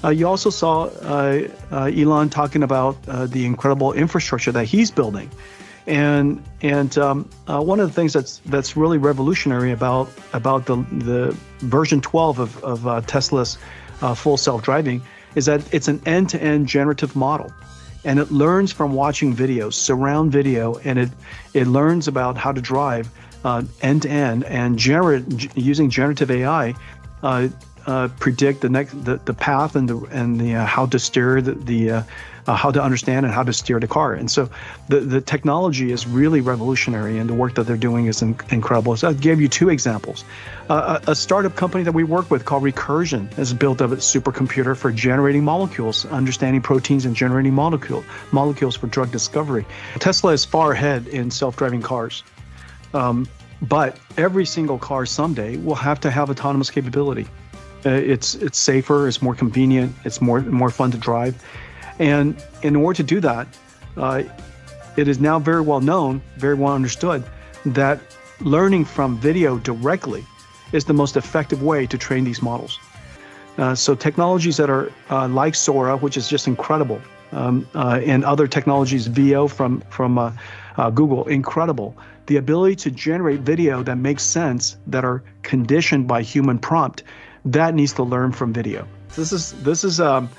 You also saw Elon talking about the incredible infrastructure that he's building. And one of the things that's really revolutionary about the version 12 of Tesla's full self-driving is that it's an end-to-end generative model, and it learns from watching videos, surround video, and it learns about how to drive end-to-end and using generative AI. Predict the path and the how to steer the how to understand and how to steer the car. And so the technology is really revolutionary, and the work that they're doing is incredible. So I gave you two examples. A startup company that we work with called Recursion has built a supercomputer for generating molecules, understanding proteins and generating molecules for drug discovery. Tesla is far ahead in self-driving cars. But every single car someday will have to have autonomous capability. It's safer, it's more convenient, it's more fun to drive. And in order to do that, it is now very well known, very well understood, that learning from video directly is the most effective way to train these models. So technologies that are like Sora, which is just incredible, and other technologies, VO from Google, incredible. The ability to generate video that makes sense, that are conditioned by human prompt, that needs to learn from video. This is a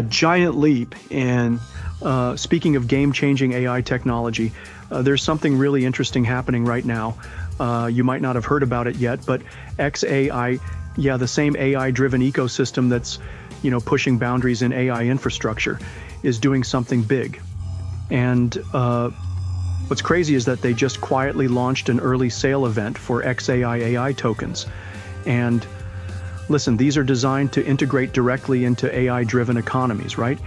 giant leap in, speaking of game-changing AI technology, there's something really interesting happening right now. You might not have heard about it yet, but XAI, the same AI-driven ecosystem that's, pushing boundaries in AI infrastructure, is doing something big. And what's crazy is that they just quietly launched an early sale event for XAI AI tokens. And listen, these are designed to integrate directly into AI-driven economies, right?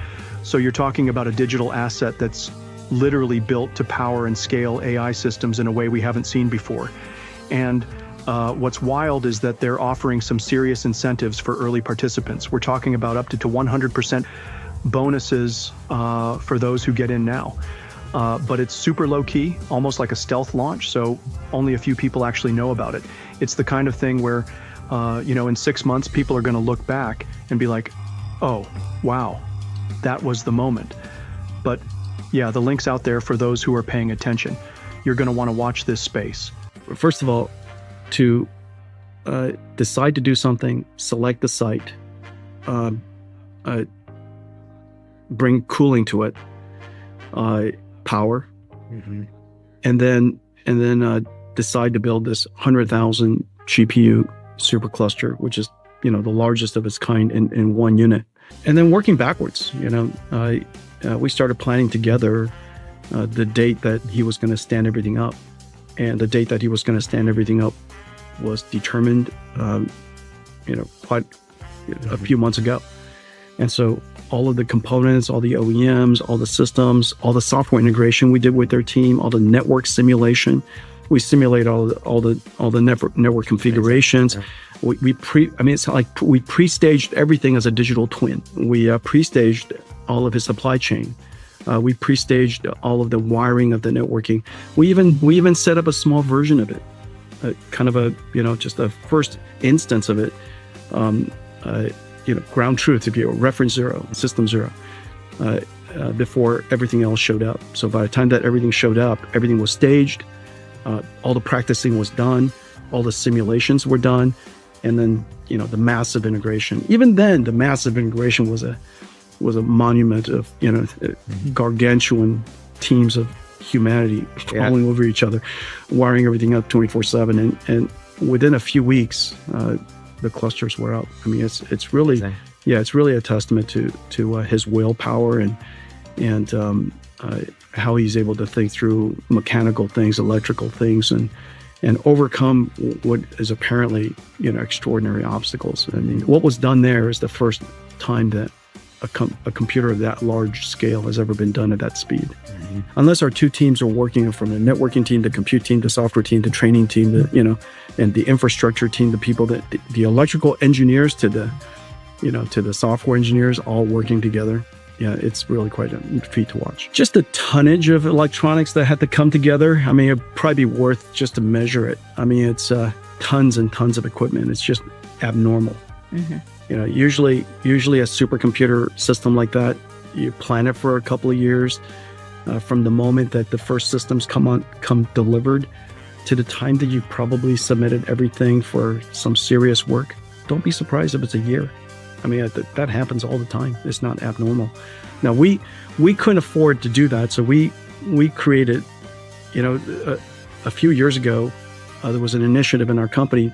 So you're talking about a digital asset that's literally built to power and scale AI systems in a way we haven't seen before. And what's wild is that they're offering some serious incentives for early participants. We're talking about up to 100% bonuses for those who get in now. But it's super low-key, almost like a stealth launch, so only a few people actually know about it. It's the kind of thing where in 6 months, people are going to look back and be like, oh, wow, that was the moment. But yeah, the link's out there for those who are paying attention. You're going to want to watch this space. First of all, to decide to do something, select the site, bring cooling to it, power, and then decide to build this 100,000 GPU supercluster, which is the largest of its kind in one unit, and then working backwards. We started planning together the date that he was going to stand everything up, and the date that he was going to stand everything up was determined quite a few months ago. And so all of the components, all the OEMs, all the systems, all the software integration we did with their team, all the network simulation. We simulate all the network configurations. It's like we pre-staged everything as a digital twin. We pre-staged all of his supply chain. We pre-staged all of the wiring of the networking. We even set up a small version of it, kind of just a first instance of it. Ground truth, if you will, reference zero, system zero, before everything else showed up. So by the time that everything showed up, everything was staged. All the practicing was done, all the simulations were done, and then the massive integration. Even then, the massive integration was a monument of gargantuan teams of humanity falling over each other, wiring everything up 24/7, and within a few weeks, the clusters were up. I mean, it's really it's really a testament to his willpower and how he's able to think through mechanical things, electrical things, and overcome what is apparently extraordinary obstacles. I mean, what was done there is the first time that a computer of that large scale has ever been done at that speed. Unless our two teams are working, from the networking team, the compute team, the software team, the training team, and the infrastructure team, the people that the electrical engineers to the software engineers all working together. Yeah, it's really quite a feat to watch. Just the tonnage of electronics that had to come together. I mean, it'd probably be worth just to measure it. I mean, it's tons and tons of equipment. It's just abnormal. Usually a supercomputer system like that, you plan it for a couple of years, from the moment that the first systems come delivered to the time that you probably submitted everything for some serious work. Don't be surprised if it's a year. I mean, that happens all the time. It's not abnormal. Now, we couldn't afford to do that, so we created, a few years ago, there was an initiative in our company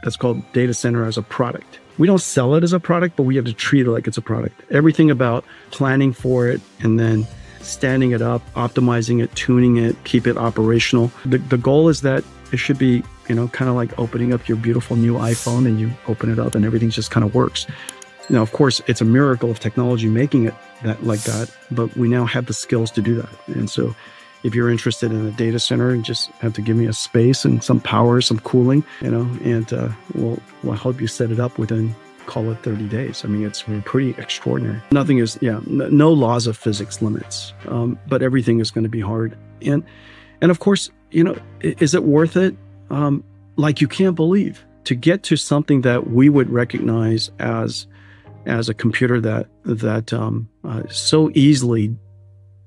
that's called data center as a product. We don't sell it as a product, but we have to treat it like it's a product. Everything about planning for it and then standing it up, optimizing it, tuning it, keep it operational. The goal is that it should be, kind of like opening up your beautiful new iPhone, and you open it up and everything just kind of works. Now, of course, it's a miracle of technology making it like that, but we now have the skills to do that. And so if you're interested in a data center, you just have to give me a space and some power, some cooling, and we'll help you set it up within, call it 30 days. I mean, it's pretty extraordinary. Nothing is, no laws of physics limits, but everything is going to be hard. And of course, is it worth it? Like you can't believe, to get to something that we would recognize as a computer that so easily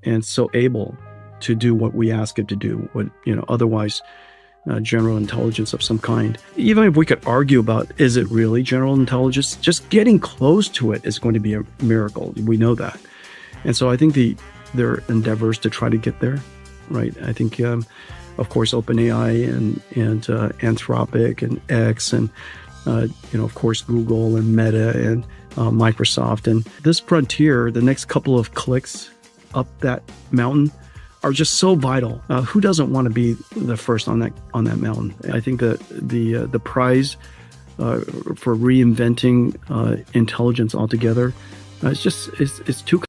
and so able to do what we ask it to do, what otherwise general intelligence of some kind. Even if we could argue about, is it really general intelligence, just getting close to it is going to be a miracle. We know that. And so I think there are endeavors to try to get there, right? I think, of course, OpenAI and Anthropic and X and, of course, Google and Meta and Microsoft. And this frontier, the next couple of clicks up that mountain, are just so vital. Who doesn't want to be the first on that mountain? I think that the prize for reinventing intelligence altogether, it's too